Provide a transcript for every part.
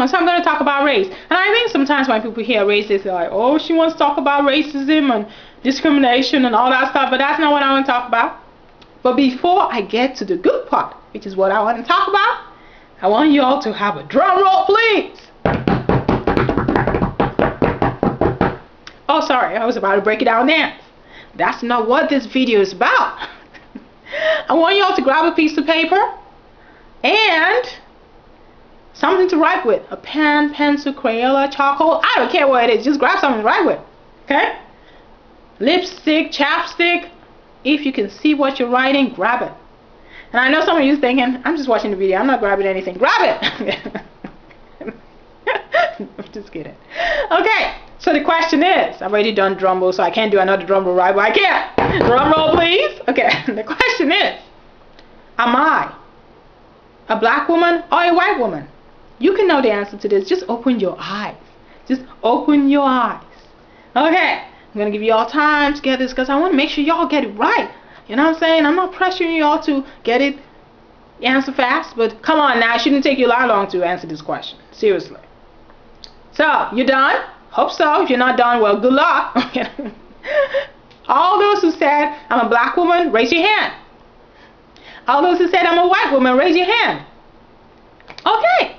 one. So I'm going to talk about race. And I think sometimes when people hear race, they're like, oh, she wants to talk about racism and discrimination and all that stuff. But that's not what I want to talk about. But before I get to the good part, which is what I want to talk about, I want you all to have a drum roll, please. Oh, sorry, I was about to break it down there. That's not what this video is about. I want you all to grab a piece of paper and something to write with. A pen, pencil, Crayola, charcoal. I don't care what it is. Just grab something to write with. Okay? Lipstick, chapstick. If you can see what you're writing, grab it. And I know some of you thinking, I'm just watching the video. I'm not grabbing anything. Grab it. I'm just kidding. Okay. So the question is, I've already done drum roll, so I can't do another drum roll, right? But I can't. Drum roll, please. Okay. The question is, am I a black woman or a white woman? You can know the answer to this. Just open your eyes. Just open your eyes. Okay. I'm going to give you all time to get this because I want to make sure y'all get it right. You know what I'm saying? I'm not pressuring y'all to get it, answer fast, but come on now. It shouldn't take you that long to answer this question. Seriously. So, you done? Hope so. If you're not done, well, good luck. All those who said I'm a black woman, raise your hand. All those who said I'm a white woman, raise your hand. Okay.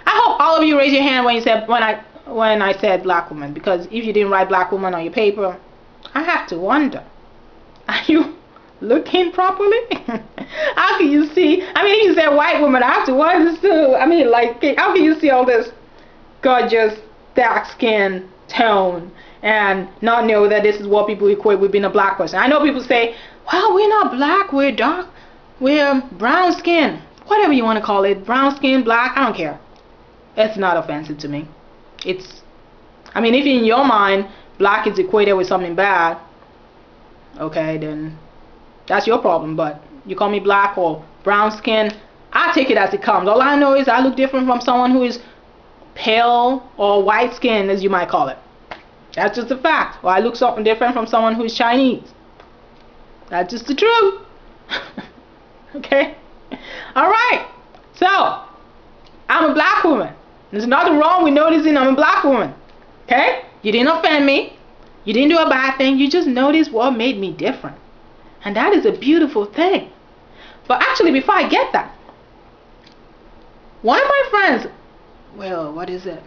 I hope all of you raise your hand when you said when I said black woman, because if you didn't write black woman on your paper, I have to wonder. Are you looking properly? How can you see? I mean, if you say white woman, I have to wonder too. I mean, like, how can you see all this gorgeous dark skin tone and not know that this is what people equate with being a black person? I know people say, well, we're not black, we're dark, we're brown skin, whatever you want to call it, brown skin, black, I don't care. It's not offensive to me. I mean, if in your mind black is equated with something bad, okay, then that's your problem. But you call me black or brown skin, I take it as it comes. All I know is I look different from someone who is pale or white skin, as you might call it. That's just a fact. Or I look something different from someone who is Chinese. That's just the truth. Okay? Alright. So, I'm a black woman. There's nothing wrong with noticing I'm a black woman. Okay? You didn't offend me. You didn't do a bad thing. You just noticed what made me different. And that is a beautiful thing. But actually, before I get that, one of my friends, well, what is it?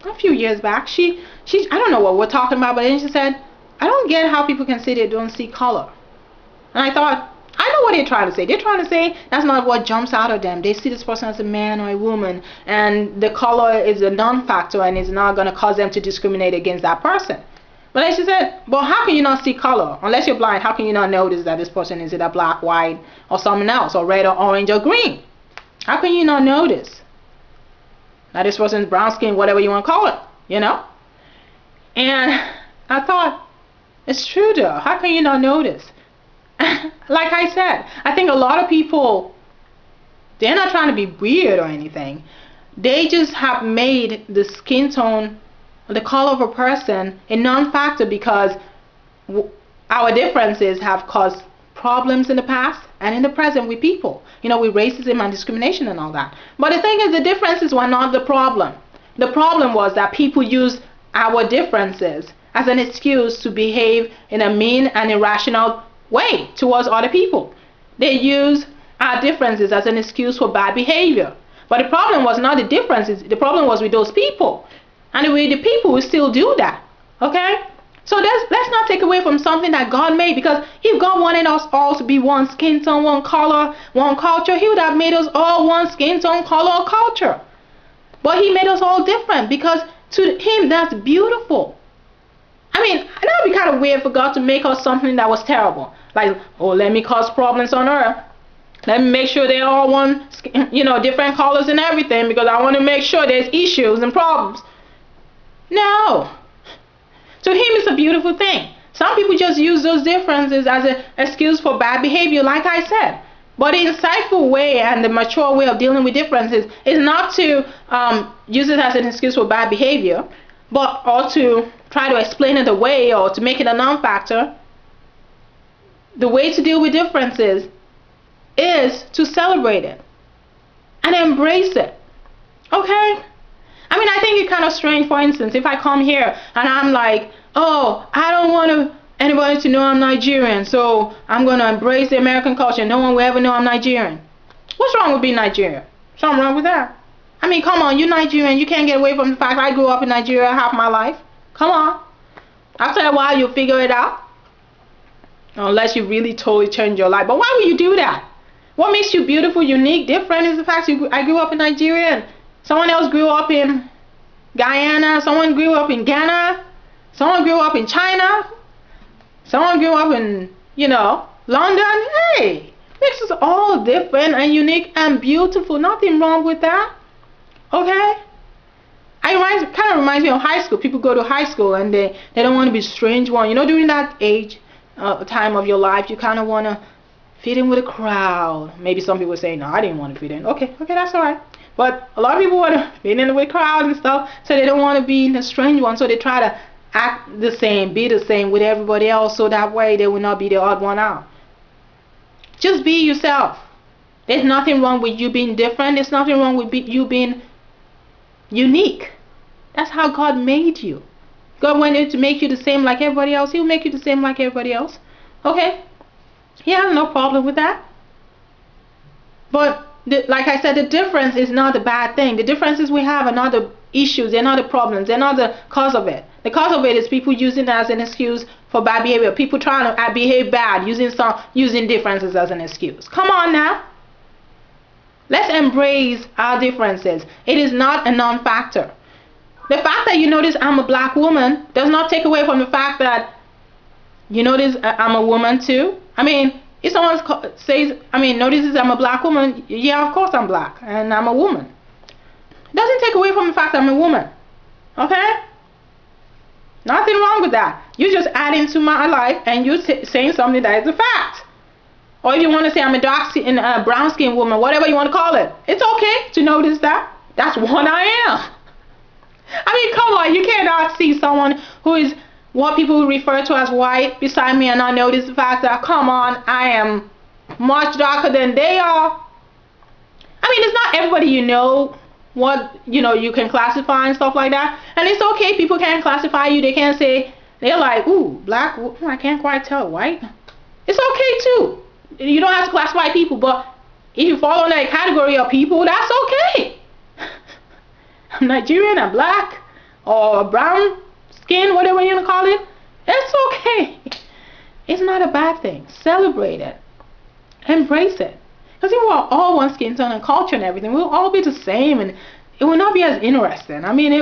A few years back, she I don't know what we're talking about, but then she said, I don't get how people can say they don't see color. And I thought, I know what they're trying to say. They're trying to say that's not what jumps out of them. They see this person as a man or a woman, and the color is a non-factor and is not going to cause them to discriminate against that person. But then she said, well, how can you not see color? Unless you're blind, how can you not notice that this person is either black, white, or something else, or red, or orange, or green? How can you not notice that this person's brown skin, whatever you want to call it, you know? And I thought, it's true though. How can you not notice? Like I said, I think a lot of people, they're not trying to be weird or anything. They just have made the skin tone, the color of a person, a non-factor because our differences have caused problems in the past and in the present with people, you know, with racism and discrimination and all that. But the thing is, the differences were not the problem. The problem was that people used our differences as an excuse to behave in a mean and irrational way towards other people. They use our differences as an excuse for bad behavior. But the problem was not the differences. The problem was with those people. And with the people who still do that. Okay? So let's not take away from something that God made, because if God wanted us all to be one skin tone, one color, one culture, He would have made us all one skin tone, color, or culture. But He made us all different because to Him that's beautiful. I mean, that would be kind of weird for God to make us something that was terrible. Like, oh, let me cause problems on earth. Let me make sure they're all one, you know, different colors and everything, because I want to make sure there's issues and problems. No. To Him, it's a beautiful thing. Some people just use those differences as an excuse for bad behavior, like I said. But the insightful way and the mature way of dealing with differences is not to use it as an excuse for bad behavior, but or to try to explain it away or to make it a non-factor. The way to deal with differences is to celebrate it and embrace it. Okay? make it kind of strange. For instance, if I come here and I'm like, oh, I don't want anybody to know I'm Nigerian, so I'm going to embrace the American culture. No one will ever know I'm Nigerian. What's wrong with being Nigerian? Something wrong with that? I mean, come on, you're Nigerian. You can't get away from the fact I grew up in Nigeria half my life. Come on. After a while, you'll figure it out. Unless you really totally change your life. But why would you do that? What makes you beautiful, unique, different is the fact I grew up in Nigeria. And someone else grew up in Guyana. Someone grew up in Ghana. Someone grew up in China. Someone grew up in, London. Hey, makes us all different and unique and beautiful. Nothing wrong with that. Okay? It kind of reminds me of high school. People go to high school and they don't want to be strange one. During that age, time of your life, you kind of want to fit in with a crowd. Maybe some people say, no, I didn't want to fit in. Okay, that's all right. But a lot of people want to fit in with a crowd and stuff, so they don't want to be the strange one. So they try to act the same, be the same with everybody else, so that way they will not be the odd one out. Just be yourself. There's nothing wrong with you being different. There's nothing wrong with you being unique. That's how God made you. God wanted to make you the same like everybody else. He'll make you the same like everybody else. Okay? He has no problem with that. But like I said, the difference is not a bad thing. The difference is we have another issues. They're not the problems. They're not the cause of it. The cause of it is people using it as an excuse for bad behavior. People trying to behave bad, using differences as an excuse. Come on now. Let's embrace our differences. It is not a non-factor. The fact that you notice I'm a black woman does not take away from the fact that you notice I'm a woman too. I mean, if someone notices I'm a black woman, yeah, of course I'm black and I'm a woman. It doesn't take away from the fact that I'm a woman. Okay? Nothing wrong with that. You're just adding to my life and you're saying something that is a fact. Or if you want to say I'm a brown skinned woman, whatever you want to call it, it's okay to notice that. That's what I am. I mean, come on, you cannot see someone who is what people refer to as white beside me and not notice the fact that, come on, I am much darker than they are. I mean, it's not everybody you can classify and stuff like that. And it's okay, people can classify you. They can't say, they're like, ooh, black, I can't quite tell, white. It's okay too. You don't have to classify people, but if you fall in that category of people, that's okay. I'm Nigerian, I'm black, or brown skin, whatever you want to call it. It's okay. It's not a bad thing. Celebrate it. Embrace it. Because if we are all one skin tone and culture and everything, we'll all be the same, and it will not be as interesting. I mean, it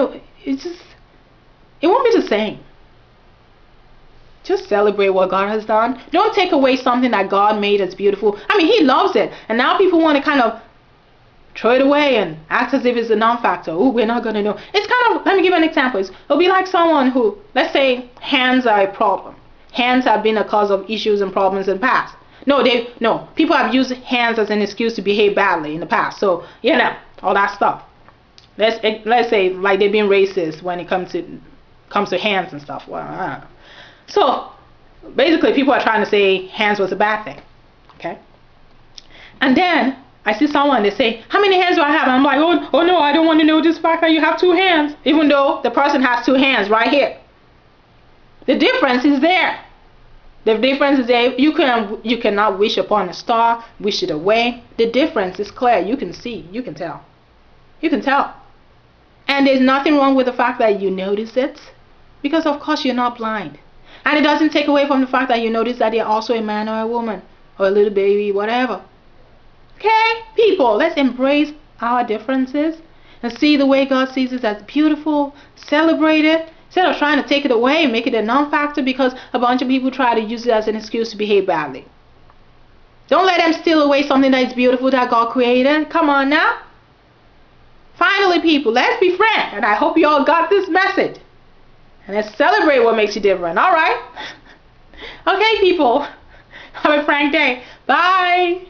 won't be the same. Just celebrate what God has done. Don't take away something that God made that's beautiful. I mean, He loves it. And now people want to kind of throw it away and act as if it's a non-factor. Oh, we're not going to know. It's kind of, let me give you an example. It'll be like someone who, let's say, hands are a problem. Hands have been a cause of issues and problems in the past. No, people have used hands as an excuse to behave badly in the past. So, all that stuff. Let's say, like they've been racist when it comes to hands and stuff. Well, I don't know. So, basically, people are trying to say hands was a bad thing. Okay? And then I see someone, they say, how many hands do I have? And I'm like, oh no, I don't want to know this fact that you have 2 hands. Even though the person has 2 hands right here. The difference is there. The difference is there. You cannot wish upon a star, wish it away. The difference is clear. You can see. You can tell. You can tell. And there's nothing wrong with the fact that you notice it. Because of course you're not blind. And it doesn't take away from the fact that you notice that they're also a man or a woman. Or a little baby, whatever. Okay, people, let's embrace our differences and see the way God sees it as beautiful, celebrate it, instead of trying to take it away and make it a non-factor because a bunch of people try to use it as an excuse to behave badly. Don't let them steal away something that is beautiful that God created. Come on now. Finally, people, let's be friends. And I hope you all got this message. And let's celebrate what makes you different. All right? Okay, people. Have a frank day. Bye.